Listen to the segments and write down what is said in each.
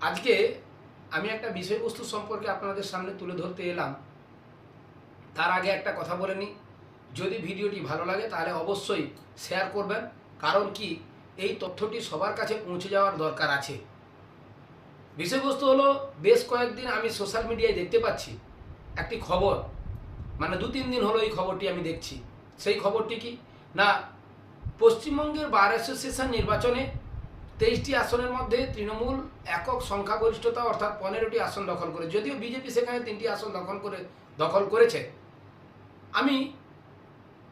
আজকে আমি একটা বিষয়বস্তু সম্পর্কে আপনাদের সামনে তুলে ধরতে এলাম। তার আগে একটা কথা বলে নিই, যদি ভিডিওটি ভালো লাগে তাহলে অবশ্যই শেয়ার করবেন। কারণ কি, এই তথ্যটি সবার কাছে পৌঁছে যাওয়ার দরকার আছে। বিষয়বস্তু হলো, বেশ কয়েকদিন আমি সোশ্যাল মিডিয়ায় দেখতে পাচ্ছি একটি খবর, মানে 2-3 দিন হলো এই খবরটি আমি দেখছি। সেই খবরটি কি না, পশ্চিমবঙ্গের বার অ্যাসোসিয়েশন নির্বাচনে 23টি আসনের মধ্যে তৃণমূল একক সংখ্যাগরিষ্ঠতা অর্থাৎ 15টি আসন দখল করে, যদিও বিজেপি সেখানে 3টি আসন দখল করেছে। আমি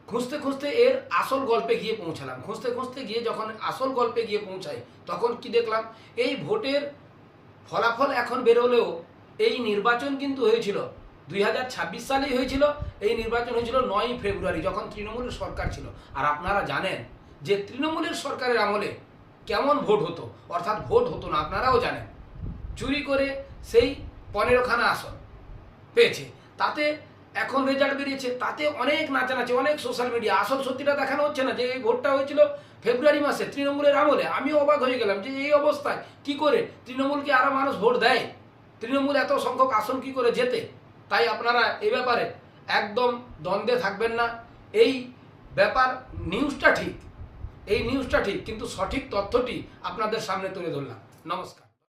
খুঁজতে খুঁজতে এর আসল গল্পে গিয়ে পৌঁছালাম। খুঁজতে গিয়ে যখন আসল গল্পে গিয়ে পৌঁছাই, তখন কি দেখলাম, এই ভোটের ফলাফল এখন বেরোলেও এই নির্বাচন কিন্তু হয়েছিল 2026 সালেই হয়েছিল। এই নির্বাচন হয়েছিল 9ই ফেব্রুয়ারি, যখন তৃণমূলের সরকার ছিল। আর আপনারা জানেন যে তৃণমূলের সরকারের আমলে কেমন ভোট হতো, অর্থাৎ ভোট হতো না, আপনারাও জানেন। চুরি করে সেই 15খানা আসন পেয়েছে। তাতে এখন রেজাল্ট বেরিয়েছে, তাতে অনেক নাচানাচি, অনেক সোশ্যাল মিডিয়া। আসল সত্যিটা দেখানো হচ্ছে না যে এই ভোটটা হয়েছিল ফেব্রুয়ারি মাসে তৃণমূলের আমলে। আমিও অবাক হয়ে গেলাম যে এই অবস্থায় কি করে তৃণমূলকে আরও মানুষ ভোট দেয়, তৃণমূল এত সংখ্যক আসন কি করে জেতে। তাই আপনারা এই ব্যাপারে একদম দ্বন্দ্বে থাকবেন না। এই ব্যাপার নিউজটা ঠিক, কিন্তু সঠিক তথ্যটি আপনাদের সামনে তুলে ধরলাম। নমস্কার।